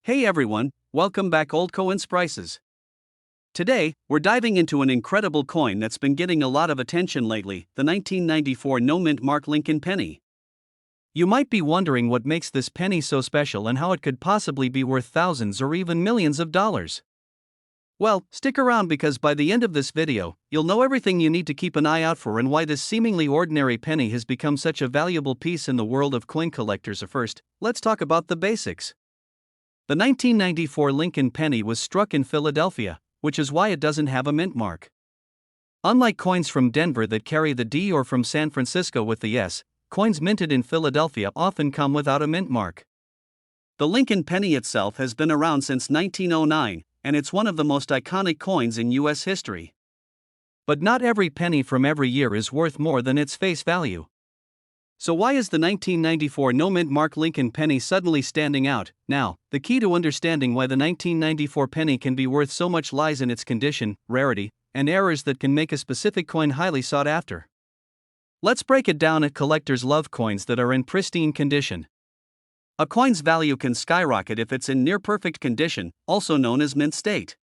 Hey everyone, welcome back Old Coins Prices. Today, we're diving into an incredible coin that's been getting a lot of attention lately, the 1994 no-mint Mark Lincoln penny. You might be wondering what makes this penny so special and how it could possibly be worth thousands or even millions of dollars. Well, stick around because by the end of this video, you'll know everything you need to keep an eye out for and why this seemingly ordinary penny has become such a valuable piece in the world of coin collectors. First, let's talk about the basics. The 1994 Lincoln penny was struck in Philadelphia, which is why it doesn't have a mint mark. Unlike coins from Denver that carry the D or from San Francisco with the S, coins minted in Philadelphia often come without a mint mark. The Lincoln penny itself has been around since 1909, and it's one of the most iconic coins in U.S. history. But not every penny from every year is worth more than its face value. So why is the 1994 no-mint Mark Lincoln penny suddenly standing out? Now, the key to understanding why the 1994 penny can be worth so much lies in its condition, rarity, and errors that can make a specific coin highly sought after. Let's break it down. Collectors love coins that are in pristine condition. A coin's value can skyrocket if it's in near-perfect condition, also known as mint state.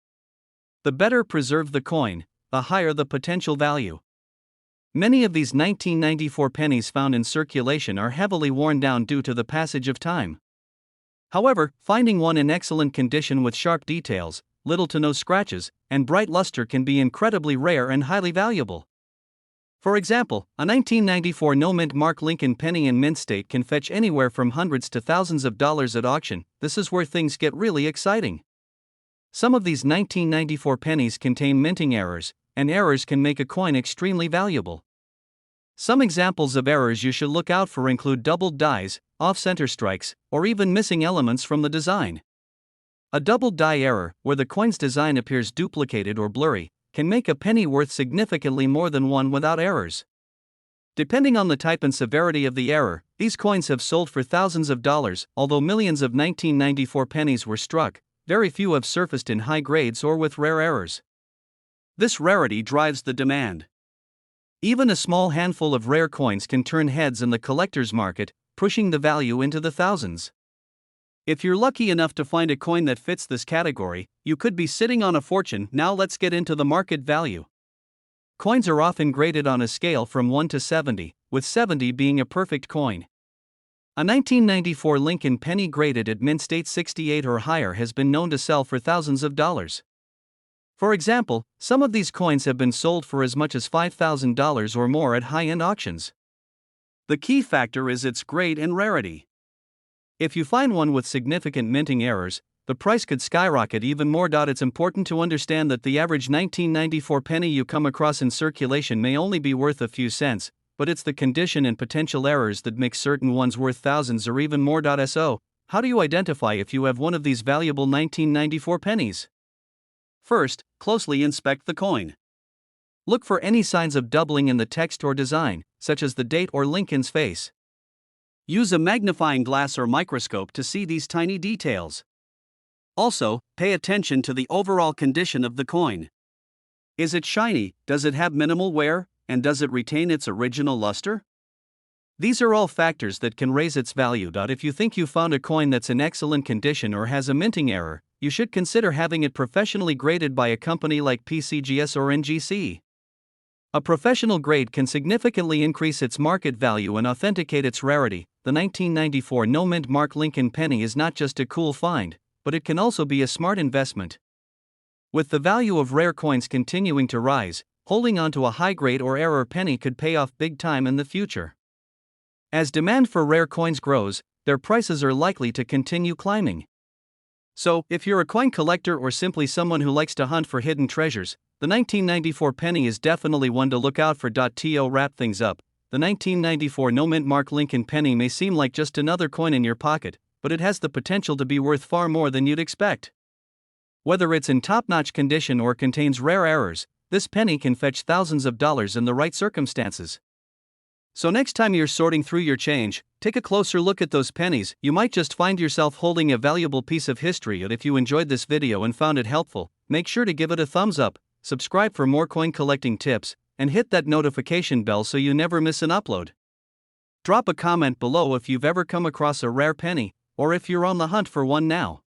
The better preserved the coin, the higher the potential value. Many of these 1994 pennies found in circulation are heavily worn down due to the passage of time. However, finding one in excellent condition with sharp details, little to no scratches, and bright luster can be incredibly rare and highly valuable. For example, a 1994 no-mint Mark Lincoln penny in mint state can fetch anywhere from hundreds to thousands of dollars at auction. This is where things get really exciting. Some of these 1994 pennies contain minting errors, and errors can make a coin extremely valuable. Some examples of errors you should look out for include doubled dies, off-center strikes, or even missing elements from the design. A doubled die error, where the coin's design appears duplicated or blurry, can make a penny worth significantly more than one without errors. Depending on the type and severity of the error, these coins have sold for thousands of dollars. Although millions of 1994 pennies were struck, very few have surfaced in high grades or with rare errors. This rarity drives the demand. Even a small handful of rare coins can turn heads in the collector's market, pushing the value into the thousands. If you're lucky enough to find a coin that fits this category, you could be sitting on a fortune. Now let's get into the market value. Coins are often graded on a scale from 1 to 70, with 70 being a perfect coin. A 1994 Lincoln penny graded at mint state 68 or higher has been known to sell for thousands of dollars. For example, some of these coins have been sold for as much as $5,000 or more at high-end auctions. The key factor is its grade and rarity. If you find one with significant minting errors, the price could skyrocket even more. It's important to understand that the average 1994 penny you come across in circulation may only be worth a few cents, but it's the condition and potential errors that make certain ones worth thousands or even more. So, how do you identify if you have one of these valuable 1994 pennies? First, closely inspect the coin. Look for any signs of doubling in the text or design, such as the date or Lincoln's face. Use a magnifying glass or microscope to see these tiny details. Also, pay attention to the overall condition of the coin. Is it shiny, does it have minimal wear, and does it retain its original luster? These are all factors that can raise its value. If you think you found a coin that's in excellent condition or has a minting error, you should consider having it professionally graded by a company like PCGS or NGC. A professional grade can significantly increase its market value and authenticate its rarity. The 1994 no-mint Mark Lincoln penny is not just a cool find, but it can also be a smart investment. With the value of rare coins continuing to rise, holding onto a high-grade or error penny could pay off big time in the future. As demand for rare coins grows, their prices are likely to continue climbing. So, if you're a coin collector or simply someone who likes to hunt for hidden treasures, the 1994 penny is definitely one to look out for. To wrap things up, the 1994 no-mint Mark Lincoln penny may seem like just another coin in your pocket, but it has the potential to be worth far more than you'd expect. Whether it's in top-notch condition or contains rare errors, this penny can fetch thousands of dollars in the right circumstances. So next time you're sorting through your change, take a closer look at those pennies. You might just find yourself holding a valuable piece of history. And if you enjoyed this video and found it helpful, make sure to give it a thumbs up, subscribe for more coin collecting tips, and hit that notification bell so you never miss an upload. Drop a comment below if you've ever come across a rare penny, or if you're on the hunt for one now.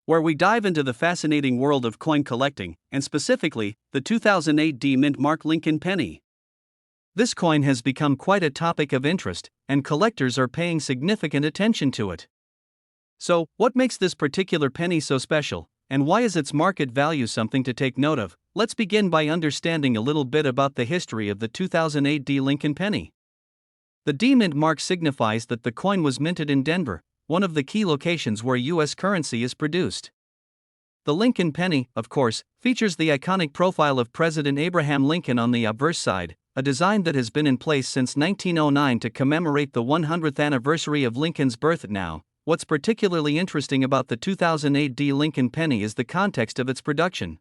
where we dive into the fascinating world of coin collecting, and specifically, the 2008 Mint Mark Lincoln penny. This coin has become quite a topic of interest, and collectors are paying significant attention to it. So, what makes this particular penny so special, and why is its market value something to take note of? Let's begin by understanding a little bit about the history of the 2008 Lincoln penny. The Mint mark signifies that the coin was minted in Denver, one of the key locations where U.S. currency is produced. The Lincoln penny, of course, features the iconic profile of President Abraham Lincoln on the obverse side, a design that has been in place since 1909 to commemorate the 100th anniversary of Lincoln's birth. Now, what's particularly interesting about the 2008 Lincoln penny is the context of its production.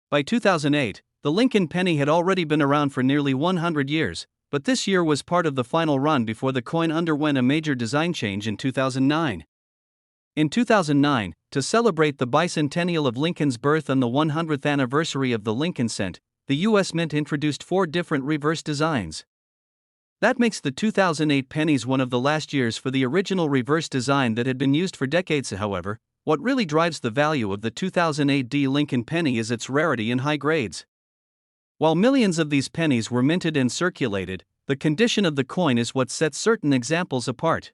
By 2008, the Lincoln penny had already been around for nearly 100 years, but this year was part of the final run before the coin underwent a major design change in 2009. In 2009, to celebrate the bicentennial of Lincoln's birth and the 100th anniversary of the Lincoln cent, the U.S. Mint introduced 4 different reverse designs. That makes the 2008 pennies one of the last years for the original reverse design that had been used for decades. However, what really drives the value of the 2008 Lincoln penny is its rarity and high grades. While millions of these pennies were minted and circulated, the condition of the coin is what sets certain examples apart.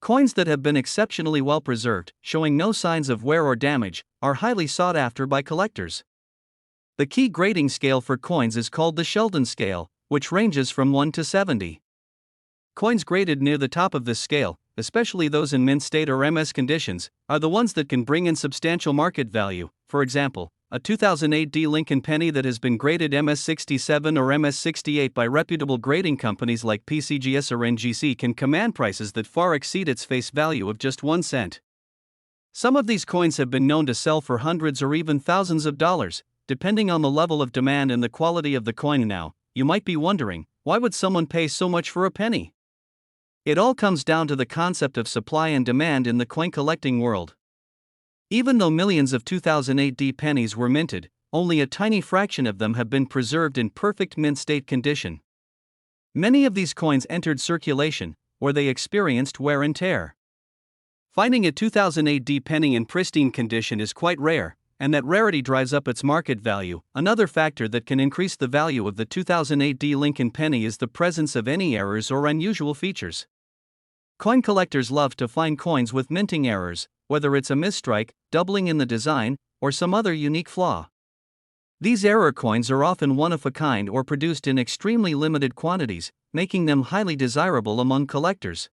Coins that have been exceptionally well preserved, showing no signs of wear or damage, are highly sought after by collectors. The key grading scale for coins is called the Sheldon scale, which ranges from 1 to 70. Coins graded near the top of this scale, especially those in mint state or MS conditions, are the ones that can bring in substantial market value. For example, a 2008 Lincoln penny that has been graded MS67 or MS68 by reputable grading companies like PCGS or NGC can command prices that far exceed its face value of just 1 cent. Some of these coins have been known to sell for hundreds or even thousands of dollars, depending on the level of demand and the quality of the coin. Now, you might be wondering, why would someone pay so much for a penny? It all comes down to the concept of supply and demand in the coin collecting world. Even though millions of 2008 pennies were minted, only a tiny fraction of them have been preserved in perfect mint state condition. Many of these coins entered circulation, where they experienced wear and tear. Finding a 2008 penny in pristine condition is quite rare, and that rarity drives up its market value. Another factor that can increase the value of the 2008 Lincoln penny is the presence of any errors or unusual features. Coin collectors love to find coins with minting errors, whether it's a misstrike, doubling in the design, or some other unique flaw. These error coins are often one-of-a-kind or produced in extremely limited quantities, making them highly desirable among collectors.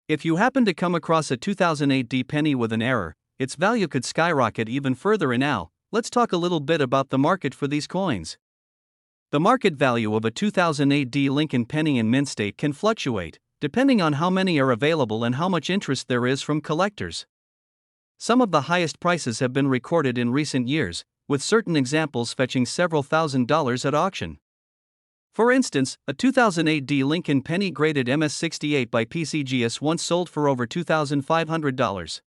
If you happen to come across a 2008 penny with an error, its value could skyrocket even further. Now, let's talk a little bit about the market for these coins. The market value of a 2008 Lincoln penny in mint state can fluctuate, depending on how many are available and how much interest there is from collectors. Some of the highest prices have been recorded in recent years, with certain examples fetching several $1,000s at auction. For instance, a 2008 Lincoln penny graded MS68 by PCGS once sold for over $2,500.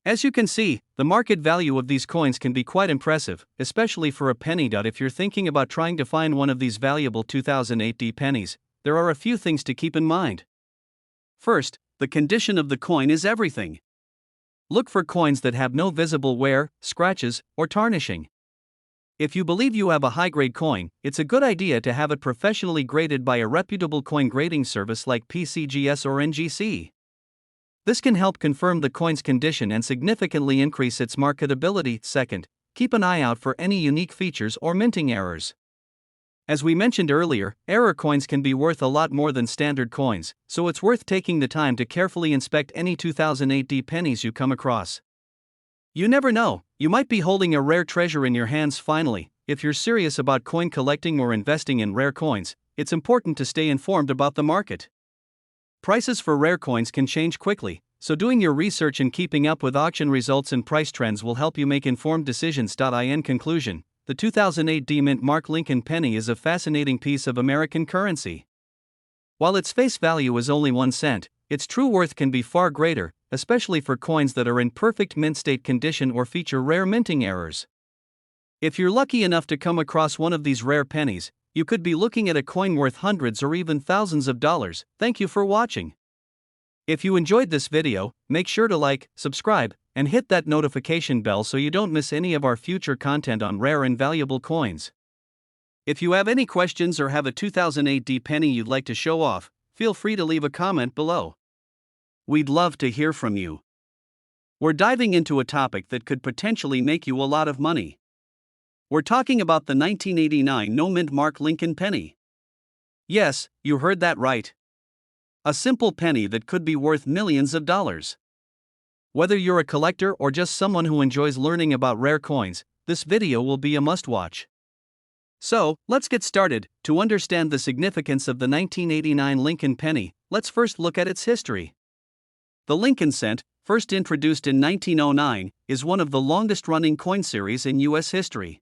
As you can see, the market value of these coins can be quite impressive, especially for a penny. If you're thinking about trying to find one of these valuable 2008 pennies, there are a few things to keep in mind. First, the condition of the coin is everything. Look for coins that have no visible wear, scratches, or tarnishing. If you believe you have a high-grade coin, it's a good idea to have it professionally graded by a reputable coin grading service like PCGS or NGC. This can help confirm the coin's condition and significantly increase its marketability. Second, keep an eye out for any unique features or minting errors. As we mentioned earlier, error coins can be worth a lot more than standard coins, so it's worth taking the time to carefully inspect any 2008 pennies you come across. You never know, you might be holding a rare treasure in your hands. Finally, if you're serious about coin collecting or investing in rare coins, it's important to stay informed about the market. Prices for rare coins can change quickly, so doing your research and keeping up with auction results and price trends will help you make informed decisions. In conclusion, the 2008 Mint Mark Lincoln penny is a fascinating piece of American currency. While its face value is only 1 cent, its true worth can be far greater, especially for coins that are in perfect mint state condition or feature rare minting errors. If you're lucky enough to come across one of these rare pennies, you could be looking at a coin worth hundreds or even thousands of dollars. Thank you for watching. If you enjoyed this video, make sure to like, subscribe, and hit that notification bell so you don't miss any of our future content on rare and valuable coins. If you have any questions or have a 2008 penny you'd like to show off, feel free to leave a comment below. We'd love to hear from you. We're diving into a topic that could potentially make you a lot of money. We're talking about the 1989 no-mint mark Lincoln penny. Yes, you heard that right. A simple penny that could be worth millions of dollars. Whether you're a collector or just someone who enjoys learning about rare coins, this video will be a must-watch. So, let's get started. To understand the significance of the 1989 Lincoln penny, let's first look at its history. The Lincoln cent, first introduced in 1909, is one of the longest-running coin series in U.S. history.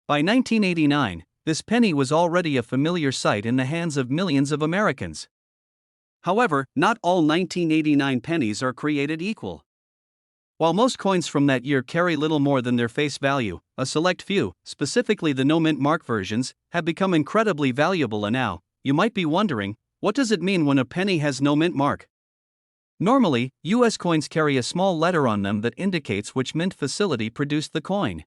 By 1989, this penny was already a familiar sight in the hands of millions of Americans. However, not all 1989 pennies are created equal. While most coins from that year carry little more than their face value, a select few, specifically the no-mint mark versions, have become incredibly valuable. And now, you might be wondering, what does it mean when a penny has no mint mark? Normally, U.S. coins carry a small letter on them that indicates which mint facility produced the coin.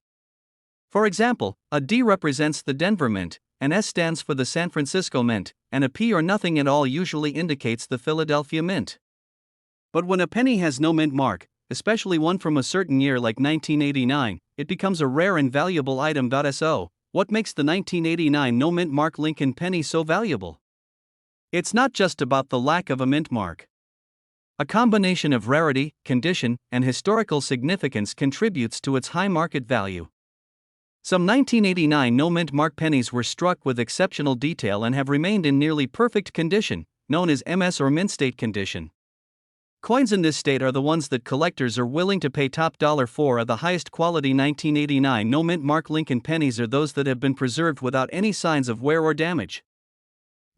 For example, a D represents the Denver Mint, an S stands for the San Francisco Mint, and a P or nothing at all usually indicates the Philadelphia Mint. But when a penny has no mint mark, especially one from a certain year like 1989, it becomes a rare and valuable item. So, what makes the 1989 no mint mark Lincoln penny so valuable? It's not just about the lack of a mint mark. A combination of rarity, condition, and historical significance contributes to its high market value. Some 1989 no-mint mark pennies were struck with exceptional detail and have remained in nearly perfect condition, known as MS or mint state condition. Coins in this state are the ones that collectors are willing to pay top dollar for. The highest quality 1989 no-mint mark Lincoln pennies are those that have been preserved without any signs of wear or damage.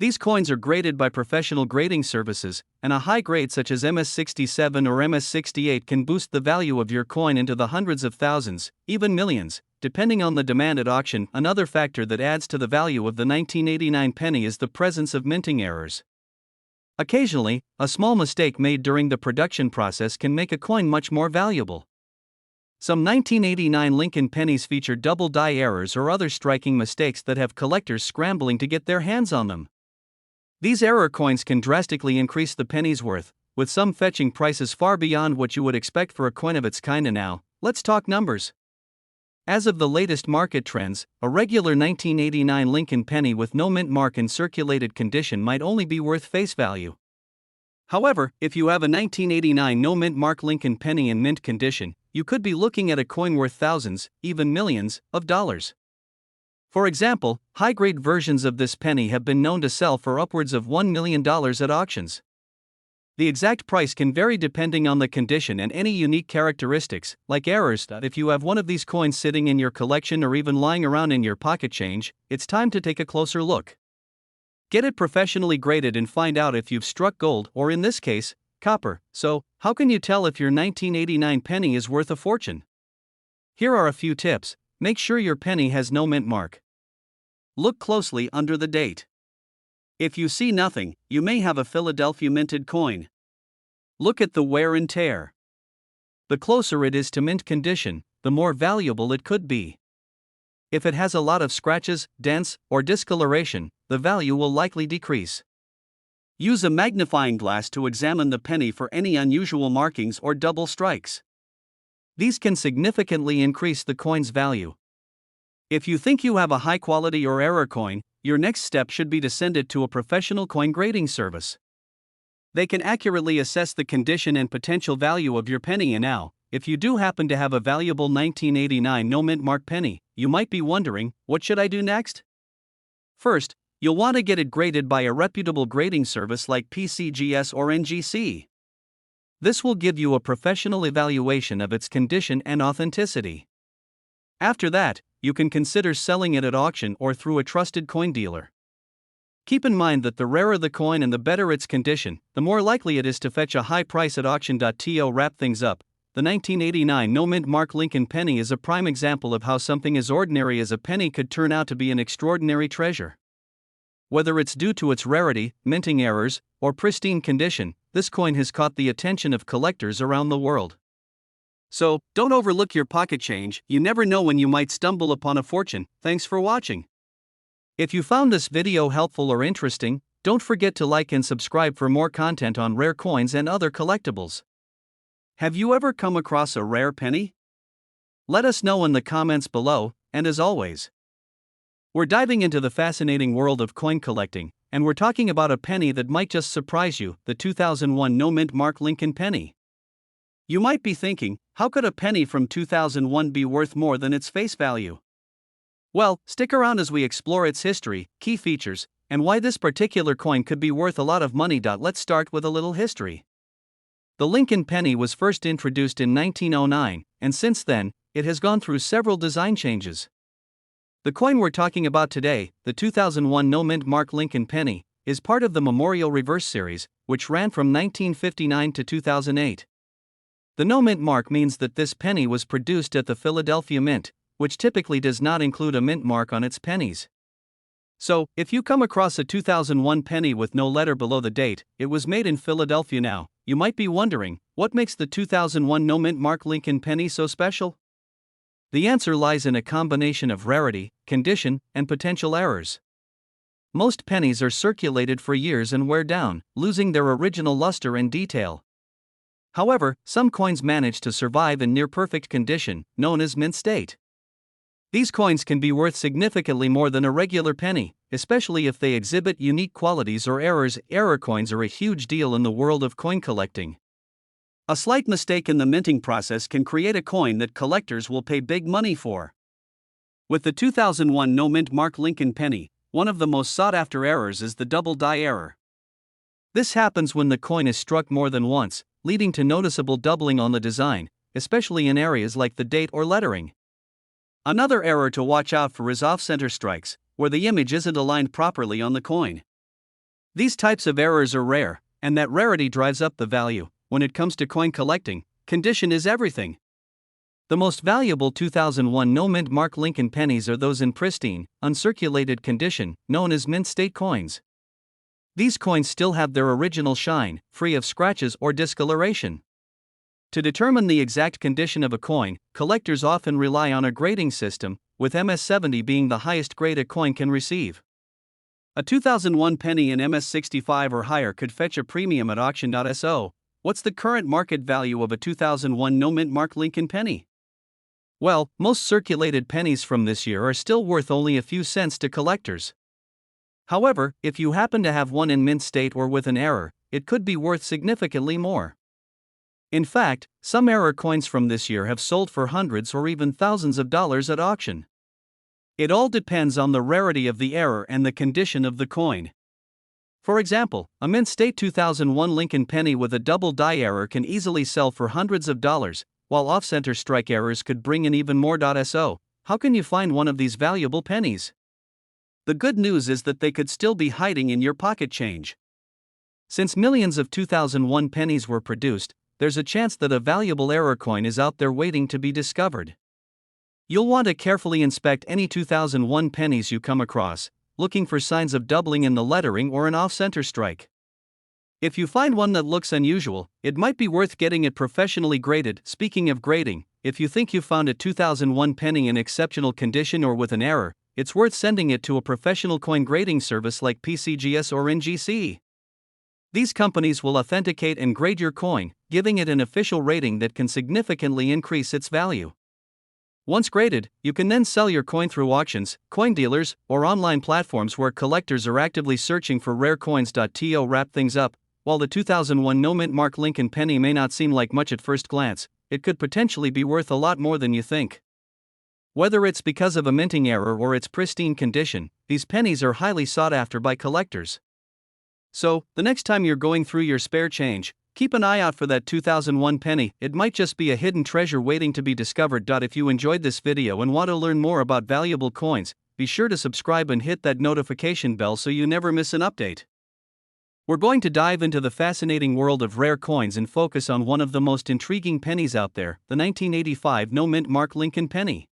These coins are graded by professional grading services, and a high grade such as MS67 or MS68 can boost the value of your coin into the hundreds of thousands, even millions, depending on the demand at auction. Another factor that adds to the value of the 1989 penny is the presence of minting errors. Occasionally, a small mistake made during the production process can make a coin much more valuable. Some 1989 Lincoln pennies feature double die errors or other striking mistakes that have collectors scrambling to get their hands on them. These error coins can drastically increase the penny's worth, with some fetching prices far beyond what you would expect for a coin of its kind. And now, let's talk numbers. As of the latest market trends, a regular 1989 Lincoln penny with no mint mark in circulated condition might only be worth face value. However, if you have a 1989 no mint mark Lincoln penny in mint condition, you could be looking at a coin worth thousands, even millions, of dollars. For example, high-grade versions of this penny have been known to sell for upwards of $1 million at auctions. The exact price can vary depending on the condition and any unique characteristics, like errors. If you have one of these coins sitting in your collection or even lying around in your pocket change, it's time to take a closer look. Get it professionally graded and find out if you've struck gold, or in this case, copper. So, how can you tell if your 1989 penny is worth a fortune? Here are a few tips. Make sure your penny has no mint mark. Look closely under the date. If you see nothing, you may have a Philadelphia minted coin. Look at the wear and tear. The closer it is to mint condition, the more valuable it could be. If it has a lot of scratches, dents, or discoloration, the value will likely decrease. Use a magnifying glass to examine the penny for any unusual markings or double strikes. These can significantly increase the coin's value. If you think you have a high-quality or error coin, your next step should be to send it to a professional coin grading service. They can accurately assess the condition and potential value of your penny. And now, if you do happen to have a valuable 1989 no mint mark penny, you might be wondering, what should I do next? First, you'll want to get it graded by a reputable grading service like PCGS or NGC. This will give you a professional evaluation of its condition and authenticity. After that, you can consider selling it at auction or through a trusted coin dealer. Keep in mind that the rarer the coin and the better its condition, the more likely it is to fetch a high price at auction. To wrap things up, the 1989 no mint mark Lincoln penny is a prime example of how something as ordinary as a penny could turn out to be an extraordinary treasure. Whether it's due to its rarity, minting errors, or pristine condition, this coin has caught the attention of collectors around the world. So, don't overlook your pocket change, you never know when you might stumble upon a fortune. Thanks for watching. If you found this video helpful or interesting, don't forget to like and subscribe for more content on rare coins and other collectibles. Have you ever come across a rare penny? Let us know in the comments below, and as always, we're diving into the fascinating world of coin collecting, and we're talking about a penny that might just surprise you, the 2001 no-mint Mark Lincoln penny. You might be thinking, how could a penny from 2001 be worth more than its face value? Well, stick around as we explore its history, key features, and why this particular coin could be worth a lot of money. Let's start with a little history. The Lincoln penny was first introduced in 1909, and since then, it has gone through several design changes. The coin we're talking about today, the 2001 no-mint Mark Lincoln penny, is part of the Memorial Reverse series, which ran from 1959 to 2008. The no-mint mark means that this penny was produced at the Philadelphia Mint, which typically does not include a mint mark on its pennies. So, if you come across a 2001 penny with no letter below the date, it was made in Philadelphia now, you might be wondering, what makes the 2001 no-mint Mark Lincoln penny so special? The answer lies in a combination of rarity, condition, and potential errors. Most pennies are circulated for years and wear down, losing their original luster and detail. However, some coins manage to survive in near-perfect condition, known as mint state. These coins can be worth significantly more than a regular penny, especially if they exhibit unique qualities or errors. Error coins are a huge deal in the world of coin collecting. A slight mistake in the minting process can create a coin that collectors will pay big money for. With the 2001 no-mint Mark Lincoln penny, one of the most sought-after errors is the double die error. This happens when the coin is struck more than once, leading to noticeable doubling on the design, especially in areas like the date or lettering. Another error to watch out for is off-center strikes, where the image isn't aligned properly on the coin. These types of errors are rare, and that rarity drives up the value. When it comes to coin collecting, condition is everything. The most valuable 2001 no-mint Mark Lincoln pennies are those in pristine, uncirculated condition, known as mint state coins. These coins still have their original shine, free of scratches or discoloration. To determine the exact condition of a coin, collectors often rely on a grading system, with MS70 being the highest grade a coin can receive. A 2001 penny in MS65 or higher could fetch a premium at auction. So, what's the current market value of a 2001 no-mint Mark Lincoln penny? Well, most circulated pennies from this year are still worth only a few cents to collectors. However, if you happen to have one in mint state or with an error, it could be worth significantly more. In fact, some error coins from this year have sold for hundreds or even thousands of dollars at auction. It all depends on the rarity of the error and the condition of the coin. For example, a mint state 2001 Lincoln penny with a double die error can easily sell for hundreds of dollars, while off-center strike errors could bring in even more. So, how can you find one of these valuable pennies? The good news is that they could still be hiding in your pocket change. Since millions of 2001 pennies were produced, there's a chance that a valuable error coin is out there waiting to be discovered. You'll want to carefully inspect any 2001 pennies you come across, looking for signs of doubling in the lettering or an off-center strike. If you find one that looks unusual, it might be worth getting it professionally graded. Speaking of grading, if you think you found a 2001 penny in exceptional condition or with an error, it's worth sending it to a professional coin grading service like PCGS or NGC. These companies will authenticate and grade your coin, giving it an official rating that can significantly increase its value. Once graded, you can then sell your coin through auctions, coin dealers, or online platforms where collectors are actively searching for rare coins. To wrap things up, while the 2001 no-mint Mark Lincoln penny may not seem like much at first glance, it could potentially be worth a lot more than you think. Whether it's because of a minting error or its pristine condition, these pennies are highly sought after by collectors. So, the next time you're going through your spare change, keep an eye out for that 2001 penny. It might just be a hidden treasure waiting to be discovered. If you enjoyed this video and want to learn more about valuable coins, be sure to subscribe and hit that notification bell so you never miss an update. We're going to dive into the fascinating world of rare coins and focus on one of the most intriguing pennies out there, the 1985 no-mint Mark Lincoln penny.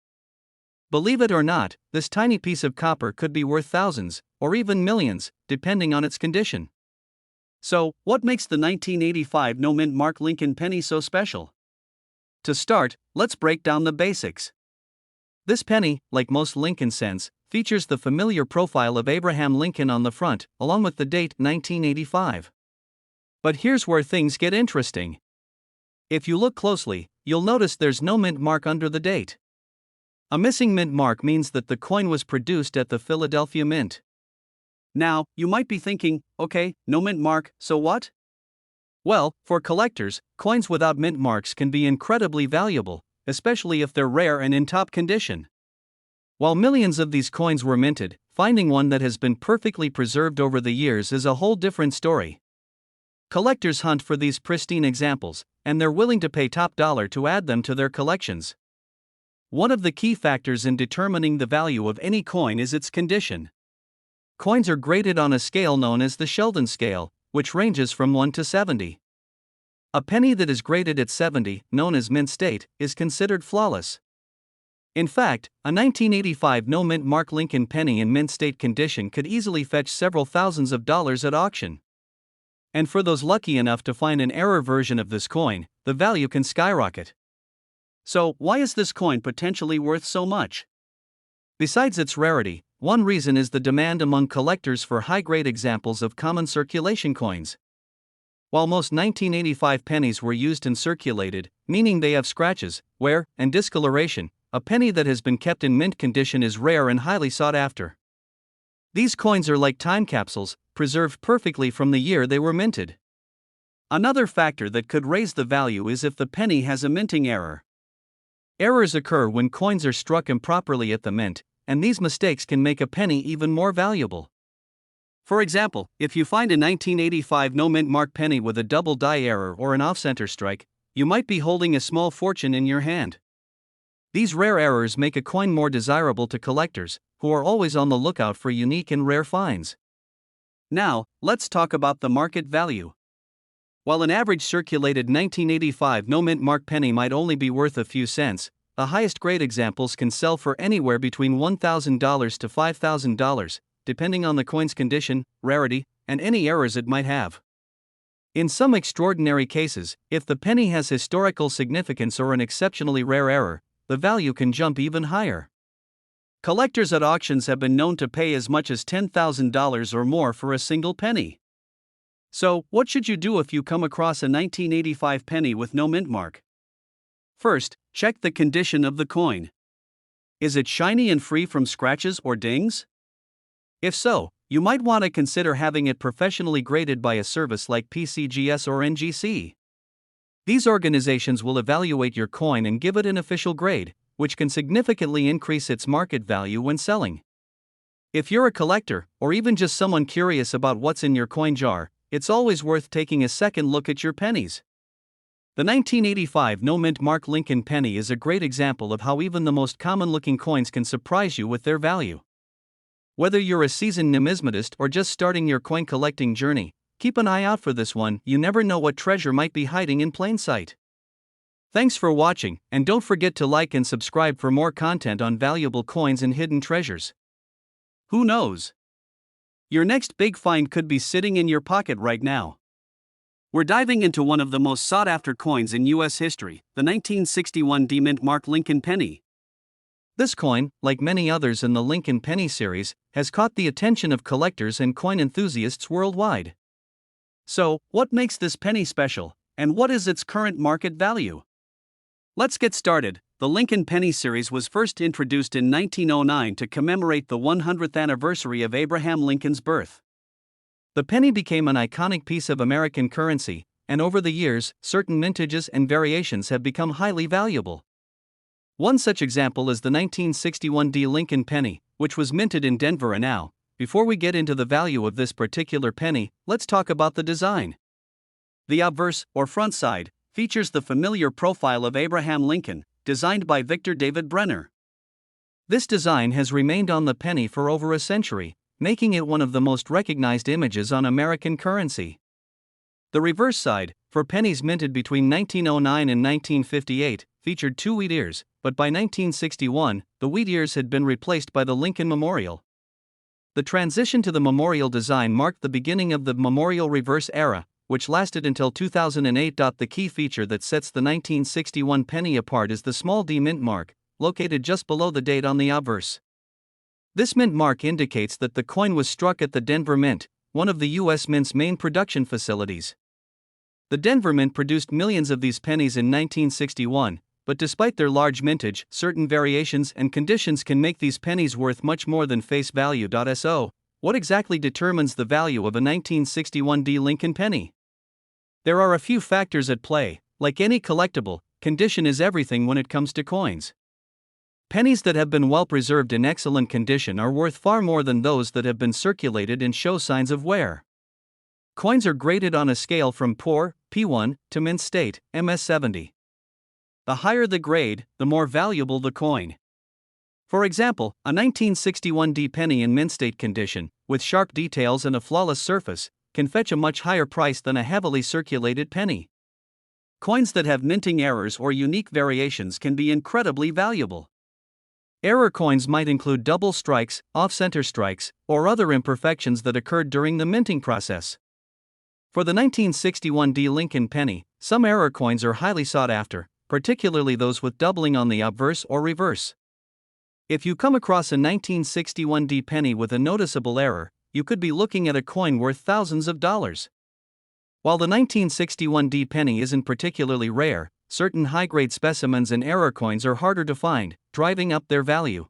Believe it or not, this tiny piece of copper could be worth thousands, or even millions, depending on its condition. So, what makes the 1985 no-mint Mark Lincoln penny so special? To start, let's break down the basics. This penny, like most Lincoln cents, features the familiar profile of Abraham Lincoln on the front, along with the date 1985. But here's where things get interesting. If you look closely, you'll notice there's no mint mark under the date. A missing mint mark means that the coin was produced at the Philadelphia Mint. Now, you might be thinking, okay, no mint mark, so what? Well, for collectors, coins without mint marks can be incredibly valuable, especially if they're rare and in top condition. While millions of these coins were minted, finding one that has been perfectly preserved over the years is a whole different story. Collectors hunt for these pristine examples, and they're willing to pay top dollar to add them to their collections. One of the key factors in determining the value of any coin is its condition. Coins are graded on a scale known as the Sheldon scale, which ranges from 1 to 70. A penny that is graded at 70, known as mint state, is considered flawless. In fact, a 1985 no-mint Mark Lincoln penny in mint state condition could easily fetch several thousands of dollars at auction. And for those lucky enough to find an error version of this coin, the value can skyrocket. So, why is this coin potentially worth so much? Besides its rarity, one reason is the demand among collectors for high-grade examples of common circulation coins. While most 1985 pennies were used and circulated, meaning they have scratches, wear, and discoloration, a penny that has been kept in mint condition is rare and highly sought after. These coins are like time capsules, preserved perfectly from the year they were minted. Another factor that could raise the value is if the penny has a minting error. Errors occur when coins are struck improperly at the mint, and these mistakes can make a penny even more valuable. For example, if you find a 1985 no-mint Mark penny with a double die error or an off-center strike, you might be holding a small fortune in your hand. These rare errors make a coin more desirable to collectors, who are always on the lookout for unique and rare finds. Now, let's talk about the market value. While an average circulated 1985 no-mint Mark penny might only be worth a few cents, the highest grade examples can sell for anywhere between $1,000 to $5,000, depending on the coin's condition, rarity, and any errors it might have. In some extraordinary cases, if the penny has historical significance or an exceptionally rare error, the value can jump even higher. Collectors at auctions have been known to pay as much as $10,000 or more for a single penny. So, what should you do if you come across a 1985 penny with no mint mark? First, check the condition of the coin. Is it shiny and free from scratches or dings? If so, you might want to consider having it professionally graded by a service like PCGS or NGC. These organizations will evaluate your coin and give it an official grade, which can significantly increase its market value when selling. If you're a collector, or even just someone curious about what's in your coin jar, it's always worth taking a second look at your pennies. The 1985 no-mint Mark Lincoln penny is a great example of how even the most common-looking coins can surprise you with their value. Whether you're a seasoned numismatist or just starting your coin collecting journey, keep an eye out for this one. You never know what treasure might be hiding in plain sight. Thanks for watching, and don't forget to like and subscribe for more content on valuable coins and hidden treasures. Who knows? Your next big find could be sitting in your pocket right now. We're diving into one of the most sought-after coins in U.S. history, the 1961 D-Mint Mark Lincoln penny. This coin, like many others in the Lincoln penny series, has caught the attention of collectors and coin enthusiasts worldwide. So, what makes this penny special, and what is its current market value? Let's get started. The Lincoln penny series was first introduced in 1909 to commemorate the 100th anniversary of Abraham Lincoln's birth. The penny became an iconic piece of American currency, and over the years, certain mintages and variations have become highly valuable. One such example is the 1961 D. Lincoln penny, which was minted in Denver. And now, before we get into the value of this particular penny, let's talk about the design. The obverse, or front side, features the familiar profile of Abraham Lincoln, designed by Victor David Brenner. This design has remained on the penny for over a century, making it one of the most recognized images on American currency. The reverse side, for pennies minted between 1909 and 1958, featured two wheat ears, but by 1961, the wheat ears had been replaced by the Lincoln Memorial. The transition to the memorial design marked the beginning of the memorial reverse era, which lasted until 2008. The key feature that sets the 1961 penny apart is the small D mint mark, located just below the date on the obverse. This mint mark indicates that the coin was struck at the Denver Mint, one of the U.S. Mint's main production facilities. The Denver Mint produced millions of these pennies in 1961, but despite their large mintage, certain variations and conditions can make these pennies worth much more than face value. So, what exactly determines the value of a 1961 D Lincoln penny? There are a few factors at play. Like any collectible, condition is everything when it comes to coins. Pennies that have been well preserved in excellent condition are worth far more than those that have been circulated and show signs of wear. Coins are graded on a scale from poor, P1, to mint state, MS70. The higher the grade, the more valuable the coin. For example, a 1961 D penny in mint state condition, with sharp details and a flawless surface, can fetch a much higher price than a heavily circulated penny. Coins that have minting errors or unique variations can be incredibly valuable. Error coins might include double strikes, off-center strikes, or other imperfections that occurred during the minting process. For the 1961 D Lincoln penny, some error coins are highly sought after, particularly those with doubling on the obverse or reverse. If you come across a 1961 D penny with a noticeable error, you could be looking at a coin worth thousands of dollars. While the 1961 D penny isn't particularly rare, certain high-grade specimens and error coins are harder to find, driving up their value.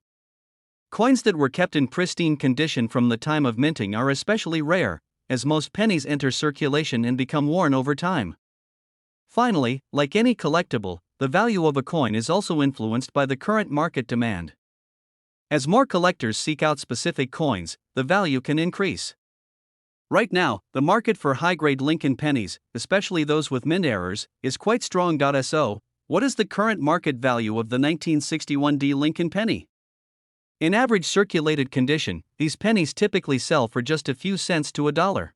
Coins that were kept in pristine condition from the time of minting are especially rare, as most pennies enter circulation and become worn over time. Finally, like any collectible, the value of a coin is also influenced by the current market demand. As more collectors seek out specific coins, the value can increase. Right now, the market for high-grade Lincoln pennies, especially those with mint errors, is quite strong. So, what is the current market value of the 1961 D Lincoln penny? In average circulated condition, these pennies typically sell for just a few cents to $1.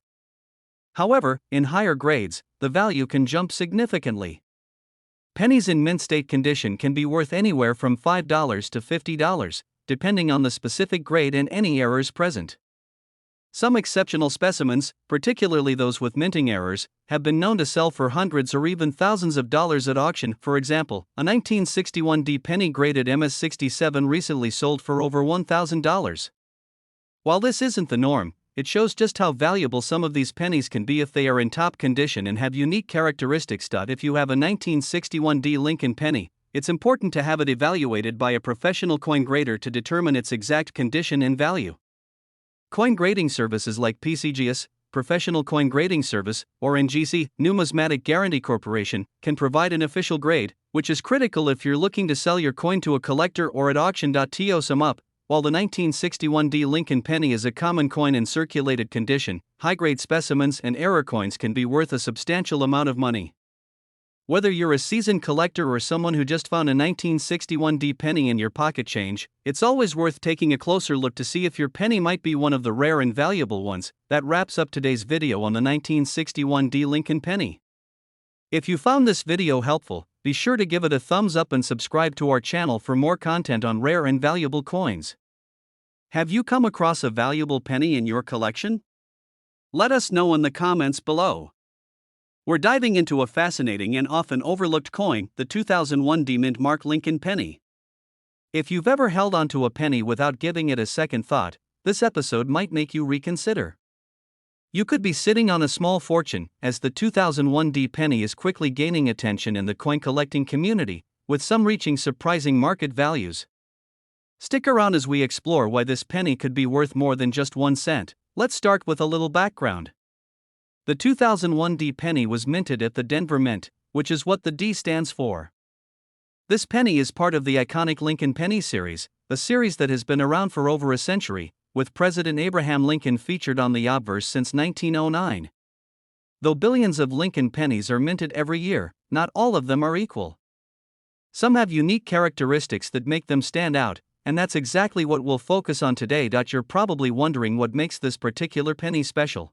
However, in higher grades, the value can jump significantly. Pennies in mint state condition can be worth anywhere from $5 to $50, depending on the specific grade and any errors present. Some exceptional specimens, particularly those with minting errors, have been known to sell for hundreds or even thousands of dollars at auction. For example, a 1961 D penny graded MS67 recently sold for over $1,000. While this isn't the norm, it shows just how valuable some of these pennies can be if they are in top condition and have unique characteristics. If you have a 1961 D Lincoln penny, it's important to have it evaluated by a professional coin grader to determine its exact condition and value. Coin grading services like PCGS, Professional Coin Grading Service, or NGC, Numismatic Guarantee Corporation, can provide an official grade, which is critical if you're looking to sell your coin to a collector or at auction. To sum up, while the 1961 D Lincoln penny is a common coin in circulated condition, high-grade specimens and error coins can be worth a substantial amount of money. Whether you're a seasoned collector or someone who just found a 1961 D penny in your pocket change, it's always worth taking a closer look to see if your penny might be one of the rare and valuable ones. That wraps up today's video on the 1961 D Lincoln penny. If you found this video helpful, be sure to give it a thumbs up and subscribe to our channel for more content on rare and valuable coins. Have you come across a valuable penny in your collection? Let us know in the comments below. We're diving into a fascinating and often overlooked coin, the 2001 D Mint Mark Lincoln penny. If you've ever held onto a penny without giving it a second thought, this episode might make you reconsider. You could be sitting on a small fortune, as the 2001 D penny is quickly gaining attention in the coin collecting community, with some reaching surprising market values. Stick around as we explore why this penny could be worth more than just 1 cent. Let's start with a little background. The 2001 D penny was minted at the Denver Mint, which is what the D stands for. This penny is part of the iconic Lincoln penny series, a series that has been around for over a century, with President Abraham Lincoln featured on the obverse since 1909. Though billions of Lincoln pennies are minted every year, not all of them are equal. Some have unique characteristics that make them stand out, and that's exactly what we'll focus on today. You're probably wondering what makes this particular penny special.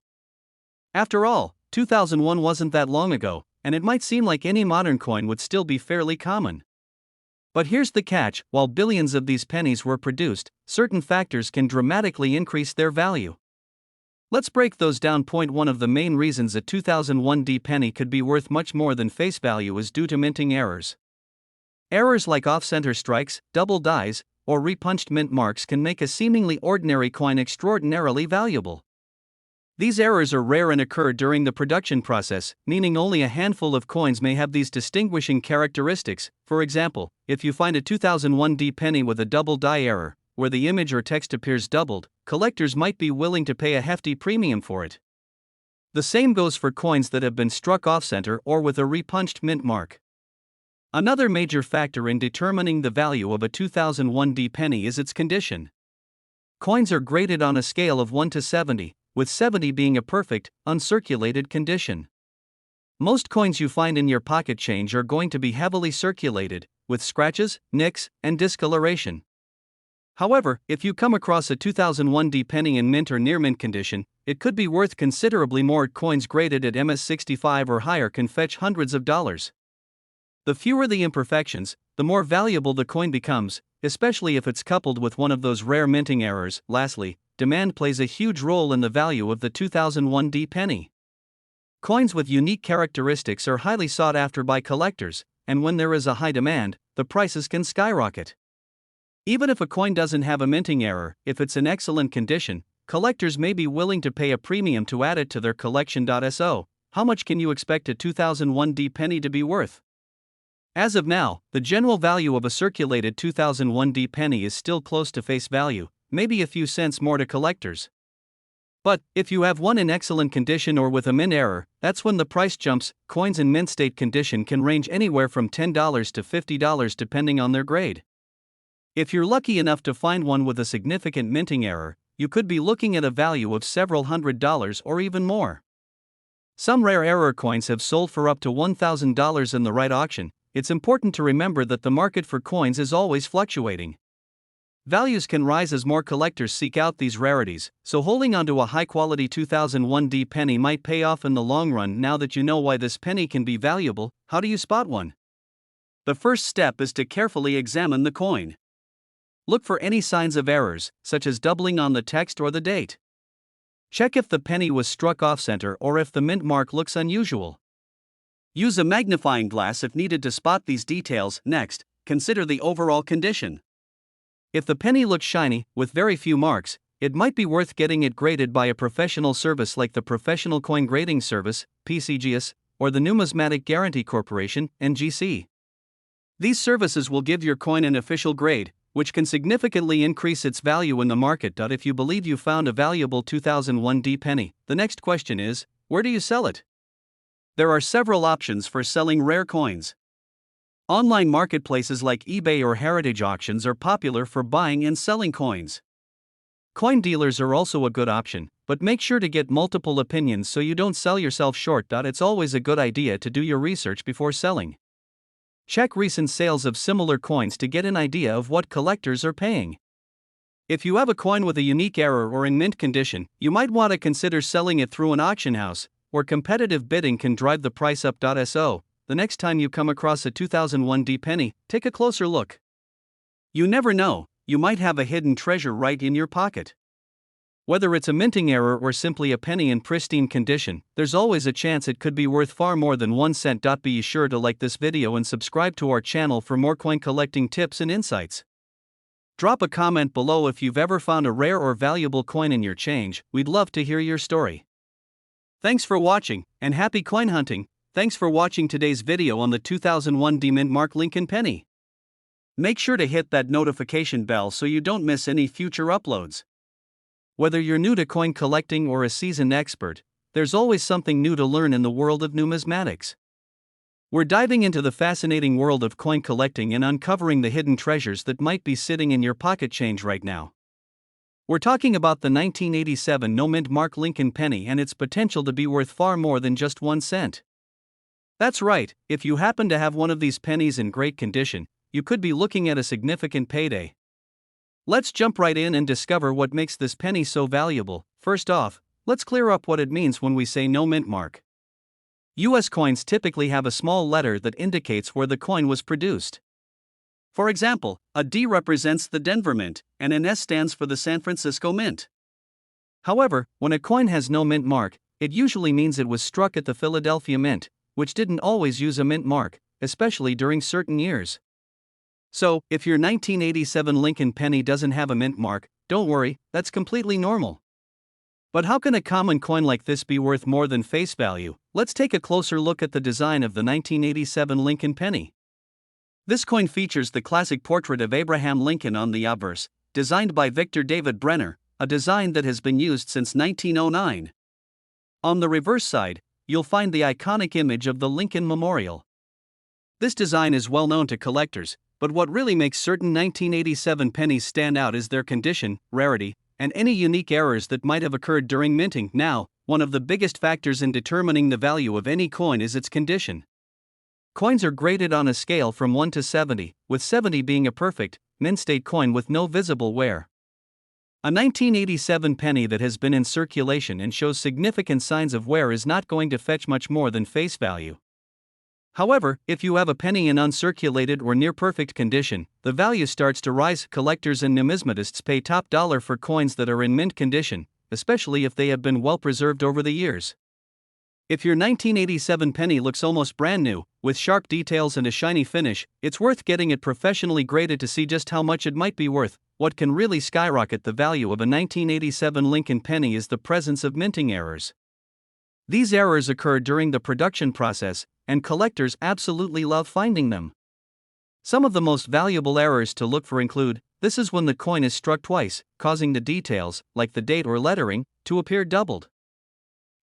After all, 2001 wasn't that long ago, and it might seem like any modern coin would still be fairly common. But here's the catch: while billions of these pennies were produced, certain factors can dramatically increase their value. Let's break those down. Point 1: of the main reasons a 2001 D penny could be worth much more than face value is due to minting errors. Errors like off-center strikes, double dies, or repunched mint marks can make a seemingly ordinary coin extraordinarily valuable. These errors are rare and occur during the production process, meaning only a handful of coins may have these distinguishing characteristics. For example, if you find a 2001 D penny with a double die error, where the image or text appears doubled, collectors might be willing to pay a hefty premium for it. The same goes for coins that have been struck off-center or with a repunched mint mark. Another major factor in determining the value of a 2001 D penny is its condition. Coins are graded on a scale of 1 to 70, with 70 being a perfect, uncirculated condition. Most coins you find in your pocket change are going to be heavily circulated, with scratches, nicks, and discoloration. However, if you come across a 2001 D penny in mint or near mint condition, it could be worth considerably more. Coins graded at MS65 or higher can fetch hundreds of dollars. The fewer the imperfections, the more valuable the coin becomes, especially if it's coupled with one of those rare minting errors. Lastly, demand plays a huge role in the value of the 2001 D penny. Coins with unique characteristics are highly sought after by collectors, and when there is a high demand, the prices can skyrocket. Even if a coin doesn't have a minting error, if it's in excellent condition, collectors may be willing to pay a premium to add it to their collection. So, how much can you expect a 2001 D penny to be worth? As of now, the general value of a circulated 2001 D penny is still close to face value, maybe a few cents more to collectors. But, if you have one in excellent condition or with a mint error, that's when the price jumps. Coins in mint state condition can range anywhere from $10 to $50 depending on their grade. If you're lucky enough to find one with a significant minting error, you could be looking at a value of several $100s or even more. Some rare error coins have sold for up to $1,000 in the right auction. It's important to remember that the market for coins is always fluctuating. Values can rise as more collectors seek out these rarities, so holding onto a high-quality 2001 D penny might pay off in the long run. Now that you know why this penny can be valuable, how do you spot one? The first step is to carefully examine the coin. Look for any signs of errors, such as doubling on the text or the date. Check if the penny was struck off-center or if the mint mark looks unusual. Use a magnifying glass if needed to spot these details. Next, consider the overall condition. If the penny looks shiny, with very few marks, it might be worth getting it graded by a professional service like the Professional Coin Grading Service, PCGS, or the Numismatic Guarantee Corporation, NGC. These services will give your coin an official grade, which can significantly increase its value in the market. If you believe you found a valuable 2001 D penny, the next question is, where do you sell it? There are several options for selling rare coins. Online marketplaces like eBay or heritage auctions are popular for buying and selling coins. Coin dealers are also a good option, but make sure to get multiple opinions so you don't sell yourself short. It's always a good idea to do your research before selling. Check recent sales of similar coins to get an idea of what collectors are paying. If you have a coin with a unique error or in mint condition, you might want to consider selling it through an auction house, where competitive bidding can drive the price up. So, the next time you come across a 2001 D penny, take a closer look. You never know, you might have a hidden treasure right in your pocket. Whether it's a minting error or simply a penny in pristine condition, there's always a chance it could be worth far more than 1 cent. Be sure to like this video and subscribe to our channel for more coin collecting tips and insights. Drop a comment below if you've ever found a rare or valuable coin in your change. We'd love to hear your story. Thanks for watching, and happy coin hunting. Thanks for watching today's video on the 2001 D mint mark Lincoln penny. Make sure to hit that notification bell so you don't miss any future uploads. Whether you're new to coin collecting or a seasoned expert, there's always something new to learn in the world of numismatics. We're diving into the fascinating world of coin collecting and uncovering the hidden treasures that might be sitting in your pocket change right now. We're talking about the 1987 no-mint mark Lincoln penny and its potential to be worth far more than just 1 cent. That's right, if you happen to have one of these pennies in great condition, you could be looking at a significant payday. Let's jump right in and discover what makes this penny so valuable. First off, let's clear up what it means when we say no mint mark. US coins typically have a small letter that indicates where the coin was produced. For example, a D represents the Denver Mint, and an S stands for the San Francisco Mint. However, when a coin has no mint mark, it usually means it was struck at the Philadelphia Mint, which didn't always use a mint mark, especially during certain years. So, if your 1987 Lincoln penny doesn't have a mint mark, don't worry, that's completely normal. But how can a common coin like this be worth more than face value? Let's take a closer look at the design of the 1987 Lincoln penny. This coin features the classic portrait of Abraham Lincoln on the obverse, designed by Victor David Brenner, a design that has been used since 1909. On the reverse side, you'll find the iconic image of the Lincoln Memorial. This design is well known to collectors, but what really makes certain 1987 pennies stand out is their condition, rarity, and any unique errors that might have occurred during minting. Now, one of the biggest factors in determining the value of any coin is its condition. Coins are graded on a scale from 1 to 70, with 70 being a perfect, mint state coin with no visible wear. A 1987 penny that has been in circulation and shows significant signs of wear is not going to fetch much more than face value. However, if you have a penny in uncirculated or near perfect condition, the value starts to rise. Collectors and numismatists pay top dollar for coins that are in mint condition, especially if they have been well preserved over the years. If your 1987 penny looks almost brand new, with sharp details and a shiny finish, it's worth getting it professionally graded to see just how much it might be worth. What can really skyrocket the value of a 1987 Lincoln penny is the presence of minting errors. These errors occur during the production process, and collectors absolutely love finding them. Some of the most valuable errors to look for include: this is when the coin is struck twice, causing the details, like the date or lettering, to appear doubled.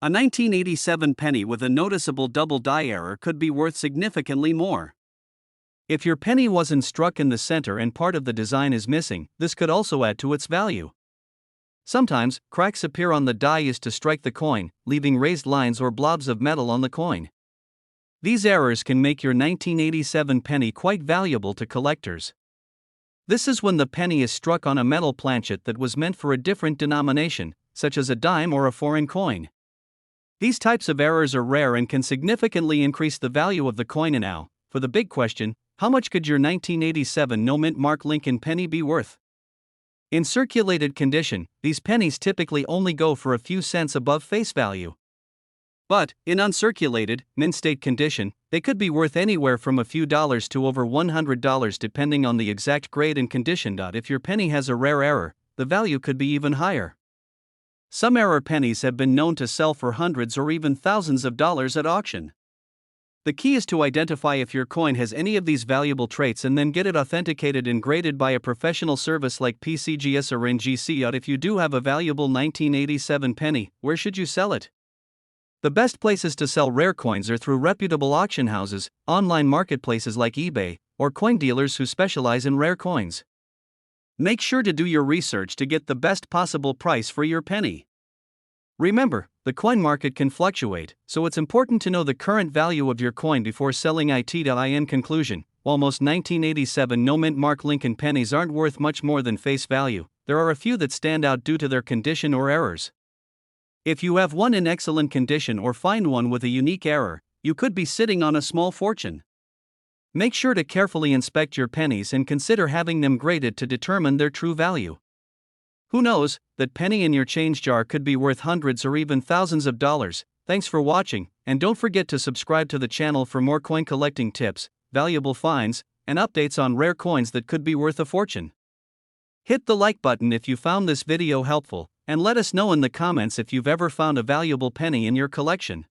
A 1987 penny with a noticeable double die error could be worth significantly more. If your penny wasn't struck in the center and part of the design is missing, this could also add to its value. Sometimes, cracks appear on the die used to strike the coin, leaving raised lines or blobs of metal on the coin. These errors can make your 1987 penny quite valuable to collectors. This is when the penny is struck on a metal planchet that was meant for a different denomination, such as a dime or a foreign coin. These types of errors are rare and can significantly increase the value of the coin. And now, for the big question, how much could your 1987 no mint mark Lincoln penny be worth? In circulated condition, these pennies typically only go for a few cents above face value. But, in uncirculated, mint state condition, they could be worth anywhere from a few dollars to over $100 depending on the exact grade and condition. If your penny has a rare error, the value could be even higher. Some error pennies have been known to sell for hundreds or even thousands of dollars at auction. The key is to identify if your coin has any of these valuable traits and then get it authenticated and graded by a professional service like PCGS or NGC. If you do have a valuable 1987 penny, where should you sell it? The best places to sell rare coins are through reputable auction houses, online marketplaces like eBay, or coin dealers who specialize in rare coins. Make sure to do your research to get the best possible price for your penny. Remember, the coin market can fluctuate, so it's important to know the current value of your coin before selling it. In conclusion, while most 1987 no mint mark Lincoln pennies aren't worth much more than face value, there are a few that stand out due to their condition or errors. If you have one in excellent condition or find one with a unique error, you could be sitting on a small fortune. Make sure to carefully inspect your pennies and consider having them graded to determine their true value. Who knows, that penny in your change jar could be worth hundreds or even thousands of dollars. Thanks for watching, and don't forget to subscribe to the channel for more coin collecting tips, valuable finds, and updates on rare coins that could be worth a fortune. Hit the like button if you found this video helpful, and let us know in the comments if you've ever found a valuable penny in your collection.